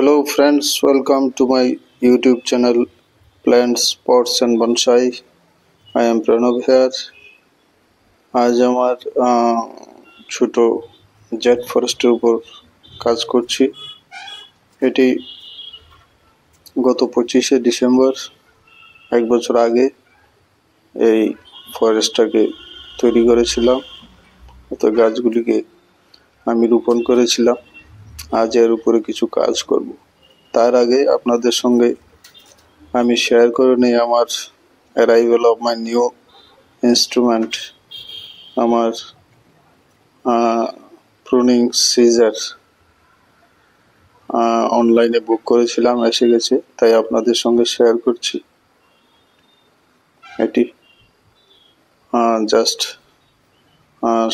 Hello friends, welcome to my YouTube channel Plants, Pots and Bonsai. I am Pranav here. আজ আমার ছোট jet ফরেস্টের উপর কাজ করছি। এটি গত 25শে ডিসেম্বর এক বছর আগে এই ফরেস্টটাকে তৈরি করেছিলাম। তো গাছগুলিকে আমি রোপণ করেছিলাম। আজ এর উপরে কিছু কাজ করব। তার আগে আপনাদের সঙ্গে আমি শেয়ার করে নিই আমার arrival of my new instrument, আমার প্রুনিং সিজার অনলাইনে বুক করেছিলাম, এসে গেছে, তাই আপনাদের সঙ্গে শেয়ার করছি। এটি জাস্ট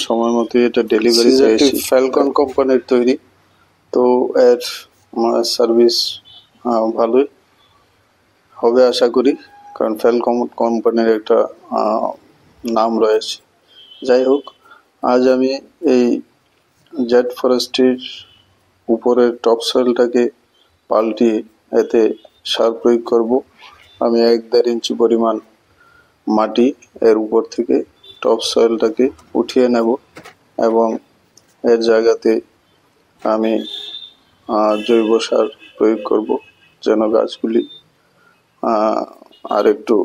সময় মতো এটা ডেলিভারি পেয়েছি। ফ্যালকন কোম্পানির তৈরি, তো এর সার্ভিস ভালোই হবে আশা করি, কারণ ফ্যালকন কোম্পানির একটা নাম রয়েছে। যাই হোক, আজ আমি এই জেট ফরেস্টের উপরের টপ সয়েলটাকে পাল্টিয়ে এতে সার প্রয়োগ করব। আমি 1-1.5 ইঞ্চি পরিমাণ মাটি এর উপর থেকে টপ সয়েলটাকে উঠিয়ে নেব এবং এর জায়গাতে আমি জৈব সার প্রয়োগ করব, যেন গাছগুলি আর একটু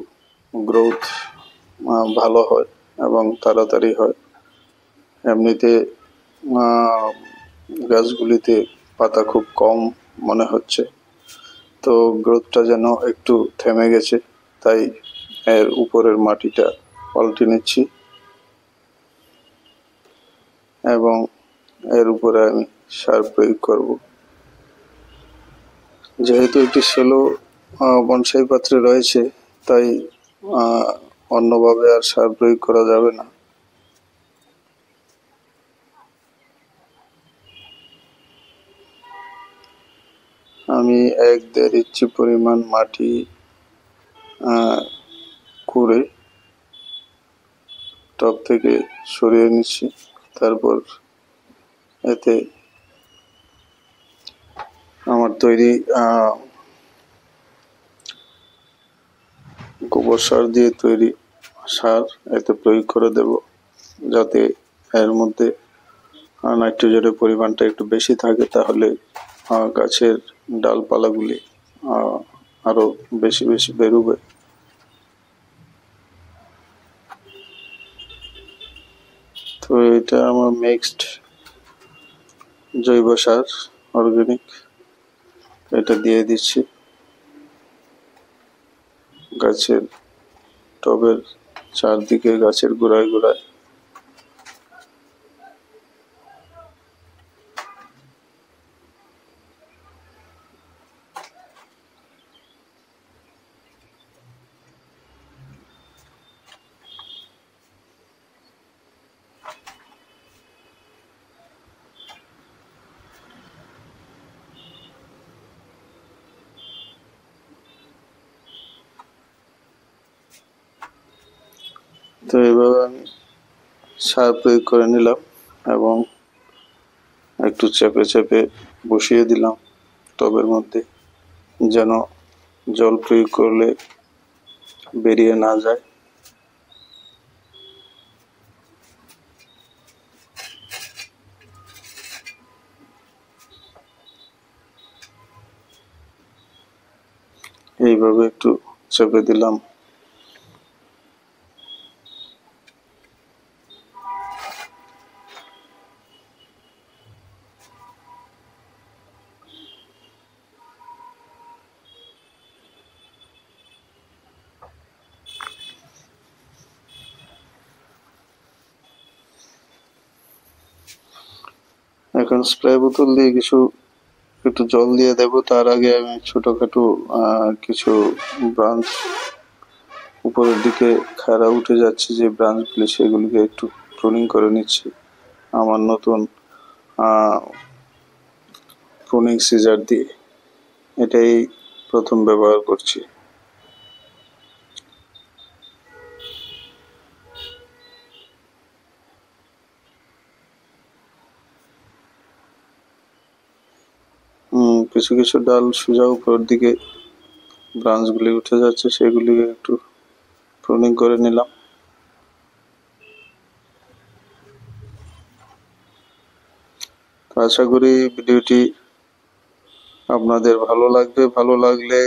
গ্রোথ ভালো হয় এবং তাড়াতাড়ি হয়। এমনিতে গাছগুলিতে পাতা খুব কম মনে হচ্ছে, তো গ্রোথটা যেন একটু থেমে গেছে, তাই এর উপরের মাটিটা পাল্টে নিচ্ছি এবং এর উপরে আমি সার প্রয়োগ করব। যেহেতু একটি সেলো বনসাই পাত্রে রয়েছে, তাই অন্যভাবে আর সার প্রয়োগ করা যাবে না। আমি 1-1.5 ইঞ্চি পরিমাণ মাটি করে টপ থেকে সরিয়ে নিচ্ছি। তারপর এতে আমার তৈরি গোবর সার দিয়ে তৈরি সার এতে প্রয়োগ করে দেব, যাতে এর মধ্যে নাইট্রোজেনের পরিমাণটা একটু বেশি থাকে, তাহলে গাছের ডালপালাগুলি আরো বেশি বেশি বেরোবে। তো এটা আমার মিক্সড জৈব সার, অর্গানিক, এটা দিয়ে দিচ্ছি গাছের টবের চারদিকে, গাছের গোড়ায় গোড়ায়। তো এইভাবে আমি সার প্রয়োগ করে নিলাম এবং একটু চেপে চেপে বসিয়ে দিলাম টবের মধ্যে, যেন জল প্রয়োগ করলে বেরিয়ে না যায়। এইভাবে একটু চেপে দিলাম। এখন স্প্রে বোতল দিয়ে একটু জল দিয়ে দেব। তার আগে আমি ছোটখাটো কিছু ব্রাঞ্চ উপরের দিকে খাড়া উঠে যাচ্ছে যে ব্রাঞ্চগুলি, সেগুলিকে একটু প্রুনিং করে নিচ্ছি আমার নতুন প্রুনিং সিজার দিয়ে। এটাই প্রথম ব্যবহার করছি। কিছু কিছু কিছু ডাল সোজা উপরের দিকে ব্রাঞ্চগুলি উঠে যাচ্ছে, সেগুলি একটু প্রুনিং করে নিলাম। আশা করি ভিডিওটি আপনাদের ভালো লাগবে। ভালো লাগলে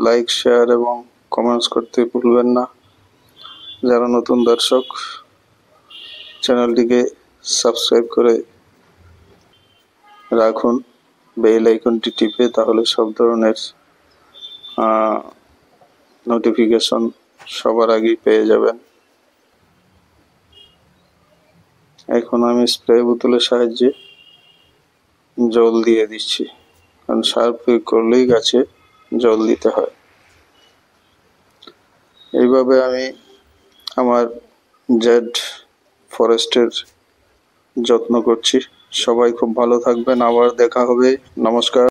লাইক, শেয়ার এবং কমেন্টস করতে ভুলবেন না। যারা নতুন দর্শক, চ্যানেলটিকে সাবস্ক্রাইব করে রাখুন বেল আইকনটি টিপে, তাহলে সব ধরনের নোটিফিকেশন সবার আগেই পেয়ে যাবেন। এখন আমি স্প্রে বোতলের সাহায্যে জল দিয়ে দিচ্ছি, কারণ সার প্রয়োগ করলেই গাছে জল দিতে হয়। এইভাবে আমি আমার জেড ফরেস্টের যত্ন করছি। সবাই খুব ভালো থাকবেন। আবার দেখা হবে। নমস্কার।